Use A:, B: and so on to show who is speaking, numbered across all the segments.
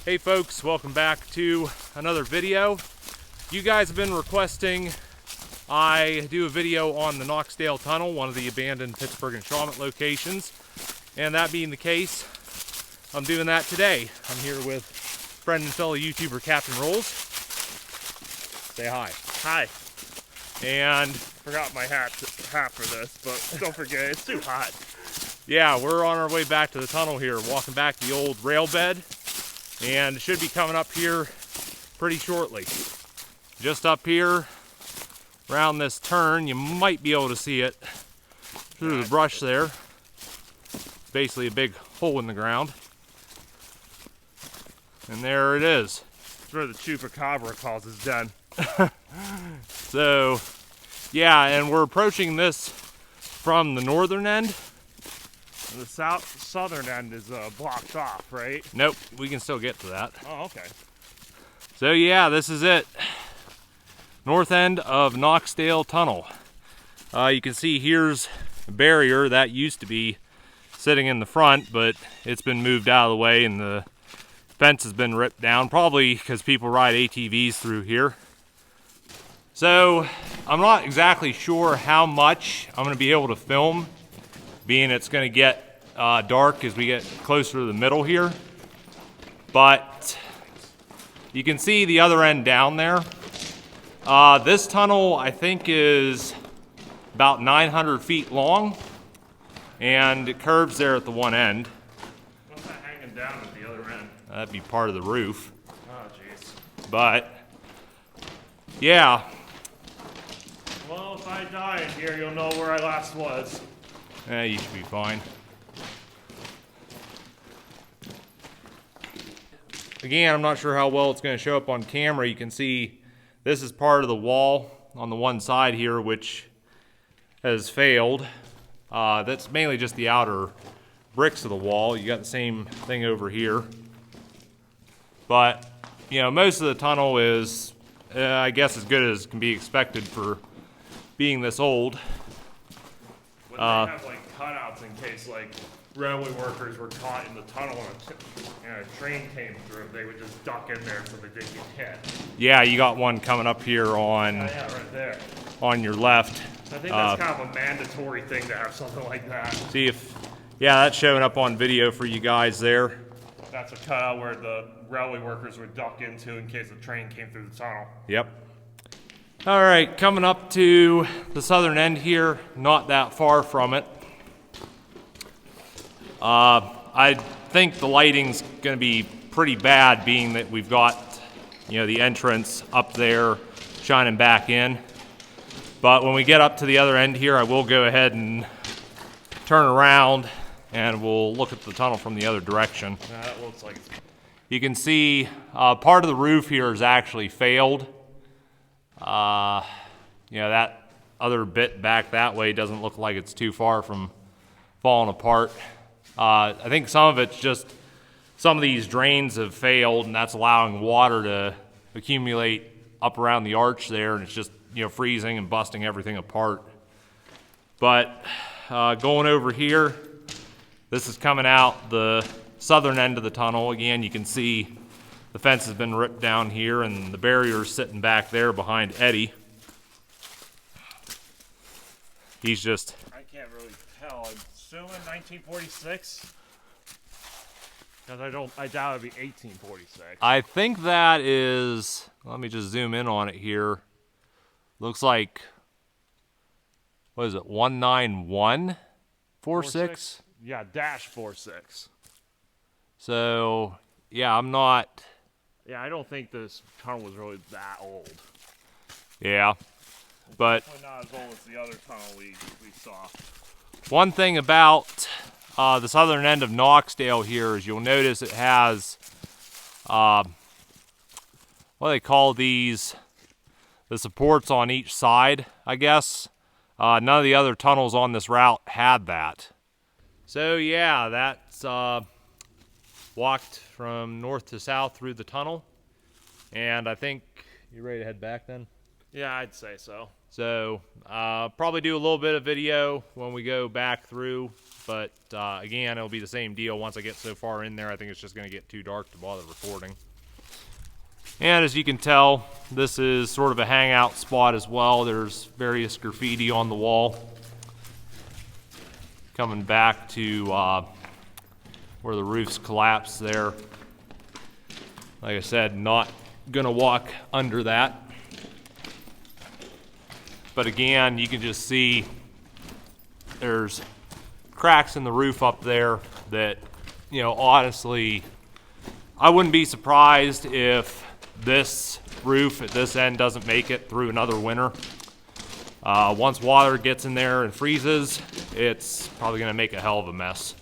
A: Hey folks, welcome back to another video. You guys have been requesting I do a video on the Knoxdale Tunnel, one of the abandoned Pittsburgh and Shawmut locations. And that being the case, I'm doing that today. I'm here with friend and fellow YouTuber Captain Rolls. Say hi.
B: Hi.
A: And
B: Forgot my hat for this, but don't forget, it's too hot.
A: yeah, we're on our way back to the tunnel here, walking back the old rail bed, and it should be coming up here pretty shortly. Just up here around this turn, you might be able to see it through the brush there. Basically a big hole in the ground. And there it is.
B: It's where the chupacabra calls his den.
A: So, yeah, and we're approaching this from the northern end.
B: And the southern end is blocked off, right?
A: Nope, we can still get to that.
B: Oh, okay.
A: So yeah, this is it. North end of Knoxdale Tunnel. You can see here's a barrier that used to be sitting in the front, but it's been moved out of the way and the fence has been ripped down, probably because people ride ATVs through here. So I'm not exactly sure how much I'm going to be able to film, being it's going to get dark as we get closer to the middle here. But you can see the other end down there. This tunnel, I think, is about 900 feet long, and it curves there at the one end.
B: What's that hanging down at the other end?
A: That'd be part of the roof.
B: Oh, jeez.
A: But, yeah.
B: Well, if I die in here, you'll know where I last was.
A: You should be fine. Again, I'm not sure how well it's going to show up on camera. You can see this is part of the wall on the one side here, which has failed. That's mainly just the outer bricks of the wall. You got the same thing over here. But, you know, most of the tunnel is, I guess, as good as can be expected for being this old.
B: Would they have like cutouts in case like railway workers were caught in the tunnel and a train came through? They would just duck in there so they didn't get hit.
A: Yeah, you got one coming up here on
B: Yeah, right there.
A: on your left.
B: I think that's kind of a mandatory thing to have something like that.
A: See if, yeah, that's showing up on video for you guys there.
B: That's a cutout where the railway workers would duck into in case a train came through the tunnel.
A: Yep. All right, coming up to the southern end here, not that far from it. I think the lighting's going to be pretty bad, being that we've got, you know, the entrance up there shining back in. But when we get up to the other end here, I will go ahead and turn around and we'll look at the tunnel from the other direction.
B: That looks like it's...
A: You can see part of the roof here has actually failed. You know, that other bit back that way doesn't look like it's too far from falling apart. I think some of it's just some of these drains have failed, and that's allowing water to accumulate up around the arch there, and it's just, you know, freezing and busting everything apart. But going over here, this is coming out the southern end of the tunnel. Again, you can see the fence has been ripped down here, and the barrier's sitting back there behind Eddie. He's just...
B: I can't really tell. I'm assuming 1946? Because I doubt it'd be 1846.
A: I think that is... Let me just zoom in on it here. Looks like... What is it? 19146?
B: Yeah, -46.
A: So, yeah, I'm not...
B: Yeah, I don't think this tunnel was really that old.
A: Yeah, but...
B: Definitely not as old as the other tunnel we saw.
A: One thing about the southern end of Knoxdale here is you'll notice it has, what do they call these? The supports on each side, I guess. None of the other tunnels on this route had that. So yeah, that's walked from north to south through the tunnel. And I think, you ready to head back then?
B: Yeah, I'd say so.
A: So probably do a little bit of video when we go back through, but again, it'll be the same deal. Once I get so far in there, I think it's just going to get too dark to bother recording. And as you can tell, this is sort of a hangout spot as well. There's various graffiti on the wall. Coming back to where the roof's collapsed there. Like I said, not gonna walk under that. But again, you can just see there's cracks in the roof up there that, you know, honestly, I wouldn't be surprised if this roof at this end doesn't make it through another winter. Once water gets in there and freezes, it's probably gonna make a hell of a mess.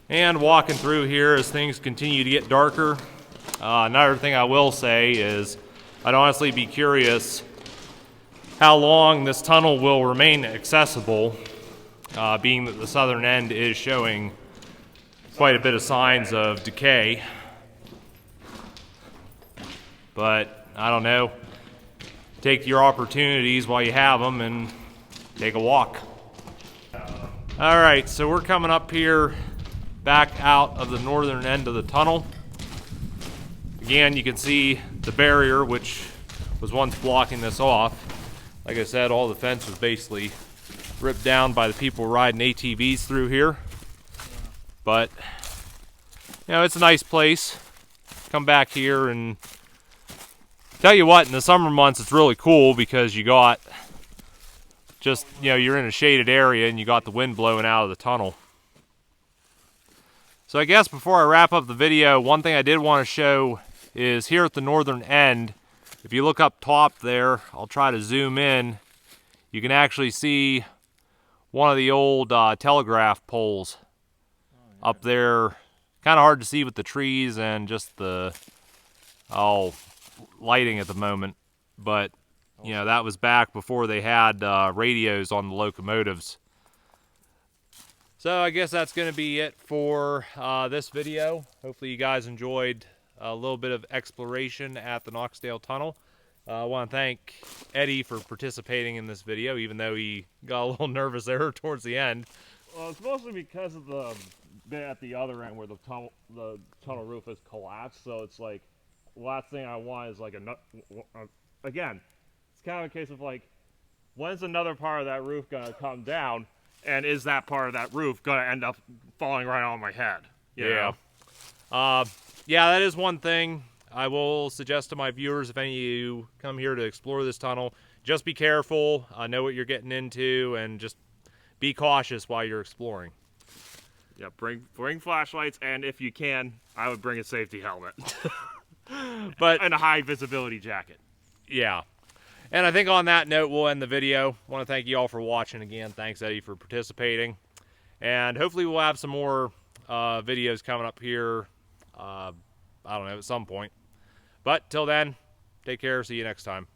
A: And walking through here as things continue to get darker, another thing I will say is I'd honestly be curious how long this tunnel will remain accessible, being that the southern end is showing quite a bit of signs of decay. But I don't know, take your opportunities while you have them and take a walk. All right, so we're coming up here back out of the northern end of the tunnel. Again, you can see the barrier, which was once blocking this off. Like I said, all the fence was basically ripped down by the people riding ATVs through here. But, you know, it's a nice place. Come back here and tell you what, in the summer months, it's really cool because you got just, you know, you're in a shaded area and you got the wind blowing out of the tunnel. So I guess before I wrap up the video, one thing I did want to show is here at the northern end. If you look up top there, I'll try to zoom in, you can actually see one of the old telegraph poles up there. Kind of hard to see with the trees and just the lighting at the moment, but you know, that was back before they had radios on the locomotives. So I guess that's going to be it for this video. Hopefully you guys enjoyed a little bit of exploration at the Knoxdale Tunnel. I want to thank Eddie for participating in this video, even though he got a little nervous there towards the end.
B: Well, it's mostly because of the bit at the other end where the tunnel roof is collapsed. So it's like, last thing I want is like again, it's kind of a case of like, when's another part of that roof gonna come down, and is that part of that roof gonna end up falling right on my head? You know?
A: Yeah, that is one thing I will suggest to my viewers. If any of you come here to explore this tunnel, just be careful, know what you're getting into, and just be cautious while you're exploring.
B: Yeah, bring flashlights, and if you can, I would bring a safety helmet.
A: But
B: and a high visibility jacket.
A: Yeah. And I think on that note, we'll end the video. I want to thank you all for watching again. Thanks, Eddie, for participating. And hopefully we'll have some more videos coming up here, I don't know, at some point. But till then, take care. See you next time.